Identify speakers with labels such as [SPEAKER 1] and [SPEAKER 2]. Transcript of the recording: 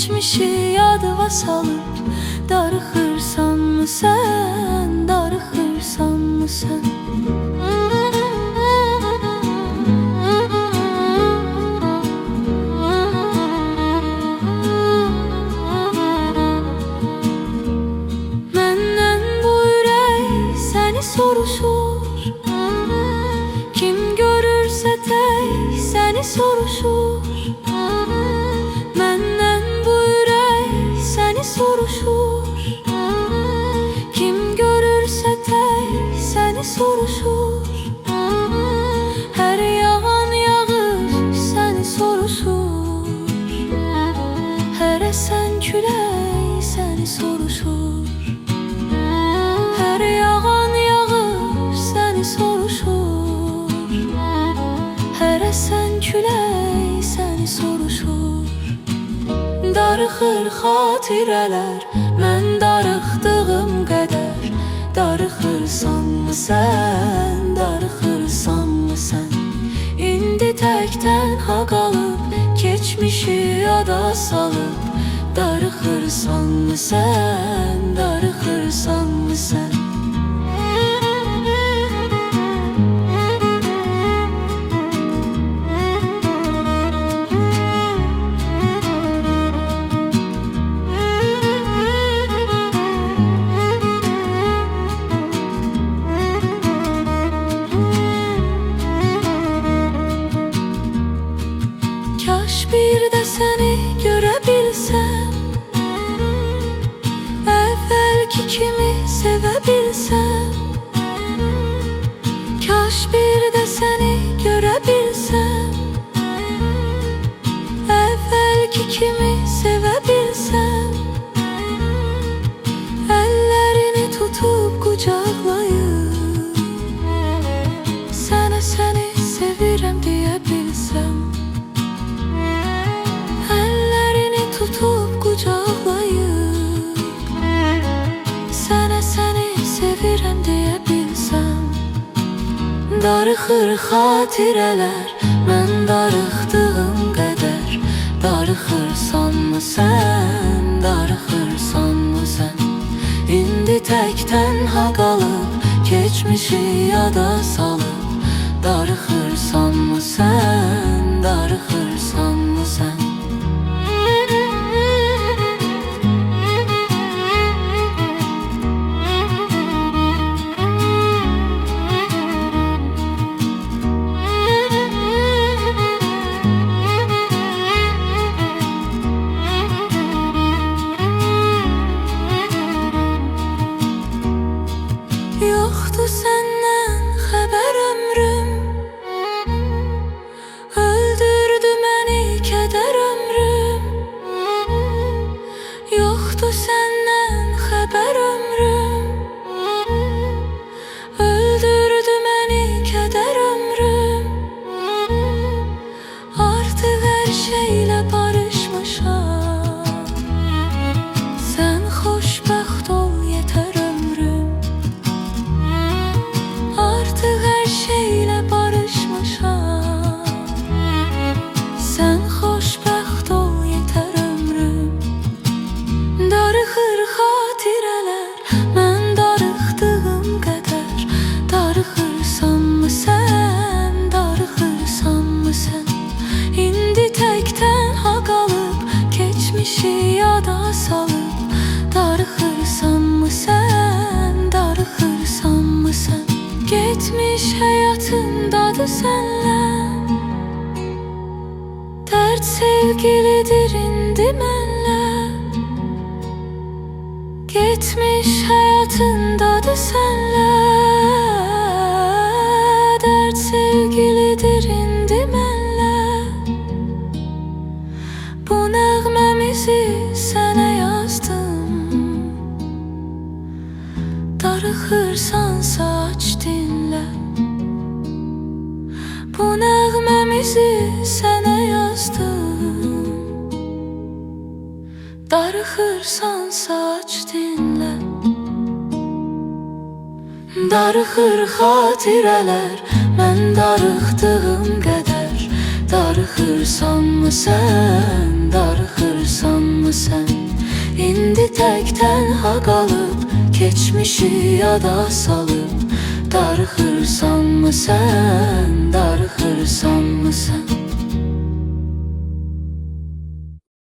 [SPEAKER 1] Keçmişi yadıva salıb darıxırsanmı sən, darıxırsanmı sən? Məndən bu ürək səni soruşur, kim görürsə tək səni soruşur. Məndən bu ürək səni soruşur, kim görürsə tək səni soruşur. Hər yağan yağış səni soruşur, hər əsən külək səni soruşur. Hər yağan yağış səni soruşur, hər əsən külək səni soruşur. Darıxır xatirələr, mən darıxdığım qədər. Darıxırsanmı sən, darıxırsanmı sən? İndi tək tənha qalıb, keçmişi yada salıb. Darıxırsanmı sən, darıxırsanmı sən? Kaş bir də səni görə bilsəm, əvvəlki kimi sevə bilsəm. Kaş bir də səni görə bilsəm, əvvəlki kimi sevə bilsəm. Əllərini tutub qucaqlayıb, sənə səni sevirəm deyə bilsəm. Tutup qucaqlayıb, sənə səni sevirəm deyə bilsəm. Darıxır xatirələr, mən darıxdığım qədər. Darıxırsanmı sən, darıxırsanmı sən? İndi tək tənha qalıb, keçmişi yada salıb. Darıxırsanmı sən, darıxırsanmı sən? Yoxdur səndən xəbər ömrüm, öldürdü məni kədər ömrüm. Yoxdur səndən xəbər ömrüm, öldürdü məni kədər ömrüm. Artıq hər şeylə barışmışam, sən xoşbəxt ol yetər ömrüm. Artıq hər şeylə barışmışam, sən xoşbəxt ol yetər ömrüm. Darıxır xatirələr, mən darıxdığım qədər. Darıxırsanmı sən, darıxırsanmı sən? İndi tək tənha qalıb, keçmişi yada salıb. Darıxırsanmı sən, darıxırsanmı sən? Getmiş həyatındadır sənlə, dərd sevgilidir indi mənlə. Getmiş həyatındadır sənlə, dərd sevgilidir indi mənlə. Bu nəğməmizi sənə yazdım, darıxırsansa aç dinlə. Bu nəğməmizi sənə yazdım, darıxırsansa aç dinlə. Darıxır xatirələr, mən darıxdığım qədər. Darıxırsanmı sən, darıxırsanmı Gelecekten hak alıp geçmişi yada salıp darıxırsan mı sen, darıxırsan mı sen?